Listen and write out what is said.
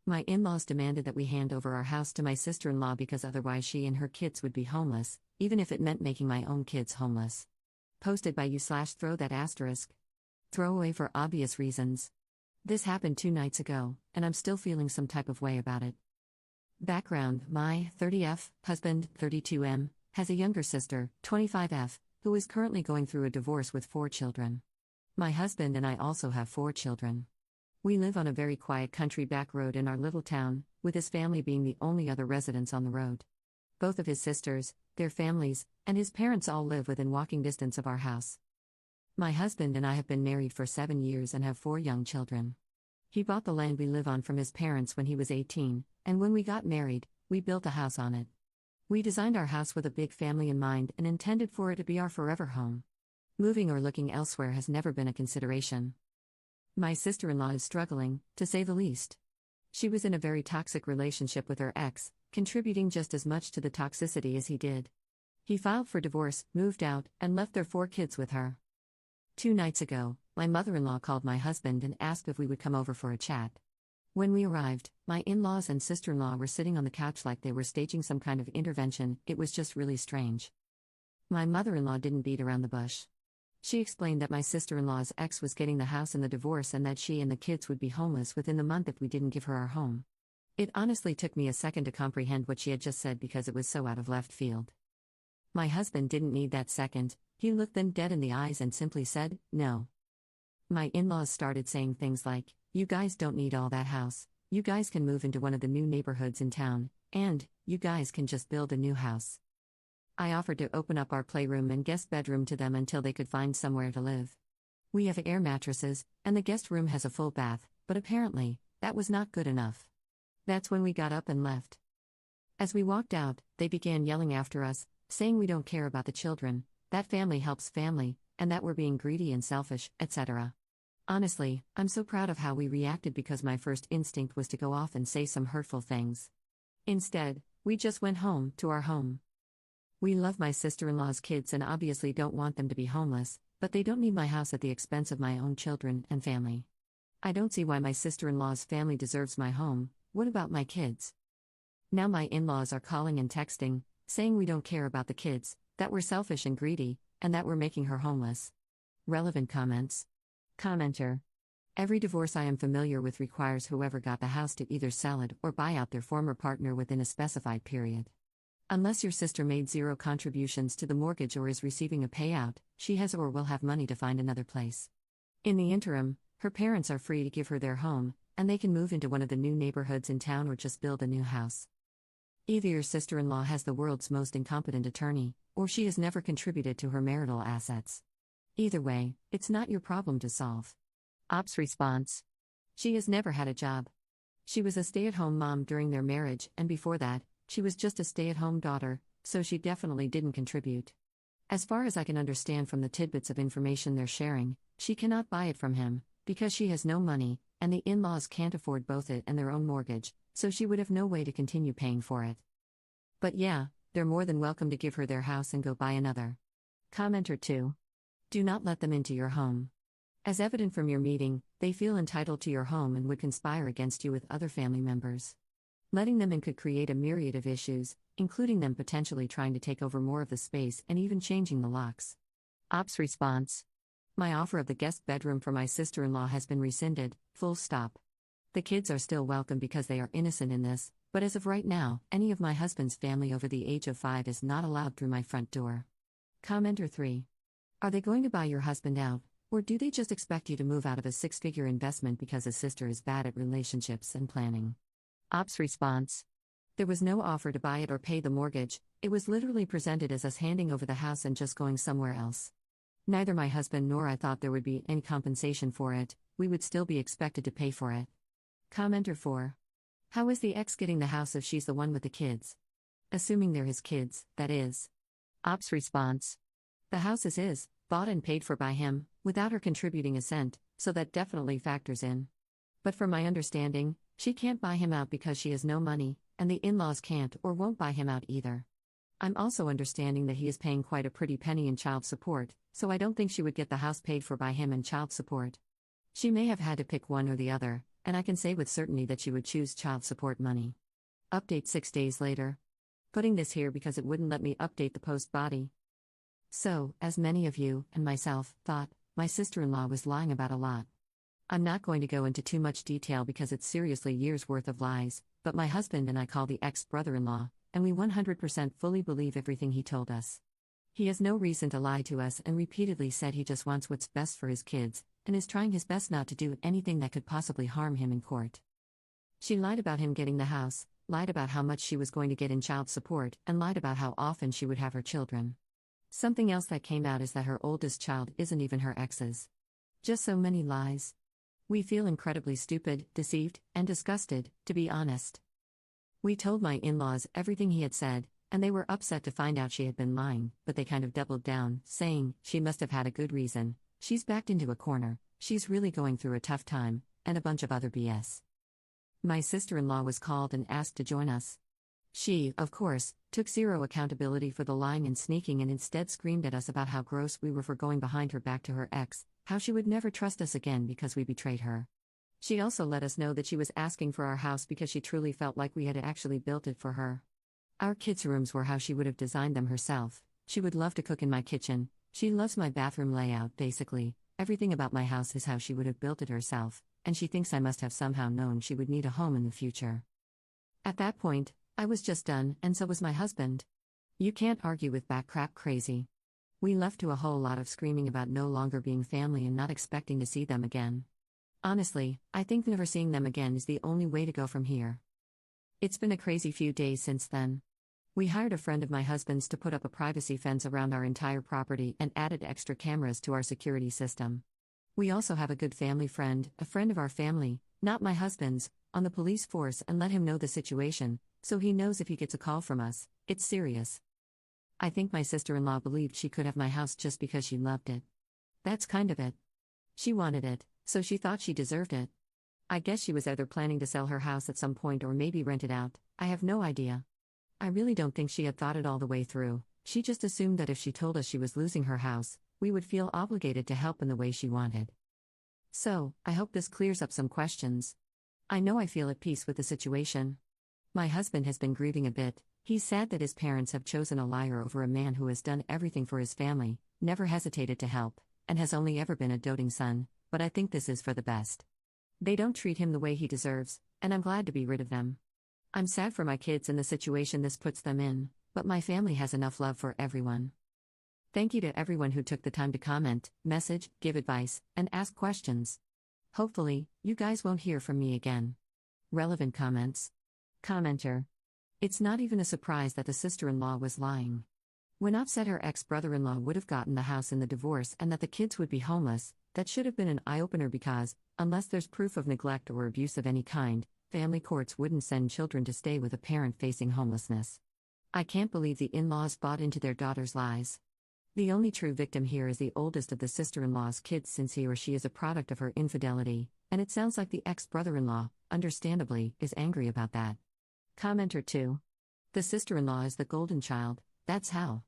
My in-laws demanded that we hand over our house to my sister-in-law because otherwise she and her kids would be homeless, even if it meant making my own kids homeless. Posted by you/throw that asterisk. Throwaway for obvious reasons. This happened 2 nights ago, and I'm still feeling some type of way about it. Background: my 30F husband, 32M, has a younger sister, 25F, who is currently going through a divorce with 4 children. My husband and I also have 4 children. We live on a very quiet country back road in our little town, with his family being the only other residents on the road. Both of his sisters, their families, and his parents all live within walking distance of our house. My husband and I have been married for 7 years and have 4 young children. He bought the land we live on from his parents when he was 18, and when we got married, we built a house on it. We designed our house with a big family in mind and intended for it to be our forever home. Moving or looking elsewhere has never been a consideration. My sister-in-law is struggling, to say the least. She was in a very toxic relationship with her ex, contributing just as much to the toxicity as he did. He filed for divorce, moved out, and left their 4 kids with her. 2 nights ago, my mother-in-law called my husband and asked if we would come over for a chat. When we arrived, my in-laws and sister-in-law were sitting on the couch like they were staging some kind of intervention. It was just really strange. My mother-in-law didn't beat around the bush. She explained that my sister-in-law's ex was getting the house in the divorce and that she and the kids would be homeless within the month if we didn't give her our home. It honestly took me a second to comprehend what she had just said because it was so out of left field. My husband didn't need that second. He looked them dead in the eyes and simply said, "No." My in-laws started saying things like, "You guys don't need all that house, you guys can move into one of the new neighborhoods in town, and, you guys can just build a new house." I offered to open up our playroom and guest bedroom to them until they could find somewhere to live. We have air mattresses, and the guest room has a full bath, but apparently, that was not good enough. That's when we got up and left. As we walked out, they began yelling after us, saying we don't care about the children, that family helps family, and that we're being greedy and selfish, etc. Honestly, I'm so proud of how we reacted because my first instinct was to go off and say some hurtful things. Instead, we just went home, to our home. We love my sister-in-law's kids and obviously don't want them to be homeless, but they don't need my house at the expense of my own children and family. I don't see why my sister-in-law's family deserves my home. What about my kids? Now my in-laws are calling and texting, saying we don't care about the kids, that we're selfish and greedy, and that we're making her homeless. Relevant comments. Commenter. Every divorce I am familiar with requires whoever got the house to either sell it or buy out their former partner within a specified period. Unless your sister made 0 contributions to the mortgage or is receiving a payout, she has or will have money to find another place. In the interim, her parents are free to give her their home, and they can move into one of the new neighborhoods in town or just build a new house. Either your sister-in-law has the world's most incompetent attorney, or she has never contributed to her marital assets. Either way, it's not your problem to solve. Ops response. She has never had a job. She was a stay-at-home mom during their marriage, and before that, she was just a stay-at-home daughter, so she definitely didn't contribute. As far as I can understand from the tidbits of information they're sharing, she cannot buy it from him, because she has no money, and the in-laws can't afford both it and their own mortgage, so she would have no way to continue paying for it. But yeah, they're more than welcome to give her their house and go buy another. Commenter 2. Do not let them into your home. As evident from your meeting, they feel entitled to your home and would conspire against you with other family members. Letting them in could create a myriad of issues, including them potentially trying to take over more of the space and even changing the locks. Ops response. My offer of the guest bedroom for my sister-in-law has been rescinded, full stop. The kids are still welcome because they are innocent in this, but as of right now, any of my husband's family over the age of 5 is not allowed through my front door. Commenter 3. Are they going to buy your husband out, or do they just expect you to move out of a 6-figure investment because his sister is bad at relationships and planning? Ops response. There was no offer to buy it or pay the mortgage, it was literally presented as us handing over the house and just going somewhere else. Neither my husband nor I thought there would be any compensation for it, we would still be expected to pay for it. Commenter 4. How is the ex getting the house if she's the one with the kids? Assuming they're his kids, that is. Ops response. The house is his, bought and paid for by him, without her contributing a cent, so that definitely factors in. But from my understanding, she can't buy him out because she has no money, and the in-laws can't or won't buy him out either. I'm also understanding that he is paying quite a pretty penny in child support, so I don't think she would get the house paid for by him and child support. She may have had to pick one or the other, And I can say with certainty that she would choose child support money. Update 6 days later. Putting this here because it wouldn't let me update the post body. So, as many of you, and myself, thought, my sister-in-law was lying about a lot. I'm not going to go into too much detail because it's seriously years' worth of lies, but my husband and I call the ex-brother-in-law, and we 100% fully believe everything he told us. He has no reason to lie to us and repeatedly said he just wants what's best for his kids, and is trying his best not to do anything that could possibly harm him in court. She lied about him getting the house, lied about how much she was going to get in child support, and lied about how often she would have her children. Something else that came out is that her oldest child isn't even her ex's. Just so many lies. We feel incredibly stupid, deceived, and disgusted, to be honest. We told my in-laws everything he had said, and they were upset to find out she had been lying, but they kind of doubled down, saying, she must have had a good reason, she's backed into a corner, she's really going through a tough time, and a bunch of other BS. My sister-in-law was called and asked to join us. She, of course, took zero accountability for the lying and sneaking and instead screamed at us about how gross we were for going behind her back to her ex, how she would never trust us again because we betrayed her. She also let us know that she was asking for our house because she truly felt like we had actually built it for her. Our kids' rooms were how she would have designed them herself. She would love to cook in my kitchen. She loves my bathroom layout, basically. Everything about my house is how she would have built it herself, and she thinks I must have somehow known she would need a home in the future. At that point, I was just done, and so was my husband. You can't argue with backcrap crazy. We left to a whole lot of screaming about no longer being family and not expecting to see them again. Honestly, I think never seeing them again is the only way to go from here. It's been a crazy few days since then. We hired a friend of my husband's to put up a privacy fence around our entire property and added extra cameras to our security system. We also have a good family friend, a friend of our family, not my husband's, on the police force and let him know the situation, so he knows if he gets a call from us, it's serious. I think my sister-in-law believed she could have my house just because she loved it. That's kind of it. She wanted it, so she thought she deserved it. I guess she was either planning to sell her house at some point or maybe rent it out, I have no idea. I really don't think she had thought it all the way through. She just assumed that if she told us she was losing her house, we would feel obligated to help in the way she wanted. So, I hope this clears up some questions. I know I feel at peace with the situation. My husband has been grieving a bit. He's sad that his parents have chosen a liar over a man who has done everything for his family, never hesitated to help, and has only ever been a doting son, but I think this is for the best. They don't treat him the way he deserves, and I'm glad to be rid of them. I'm sad for my kids and the situation this puts them in, but my family has enough love for everyone. Thank you to everyone who took the time to comment, message, give advice, and ask questions. Hopefully, you guys won't hear from me again. Relevant comments. Commenter. It's not even a surprise that the sister-in-law was lying. When upset her ex-brother-in-law would have gotten the house in the divorce and that the kids would be homeless, that should have been an eye-opener because, unless there's proof of neglect or abuse of any kind, family courts wouldn't send children to stay with a parent facing homelessness. I can't believe the in-laws bought into their daughter's lies. The only true victim here is the oldest of the sister-in-law's kids since he or she is a product of her infidelity, and it sounds like the ex-brother-in-law, understandably, is angry about that. Commenter 2. The sister-in-law is the golden child, that's how.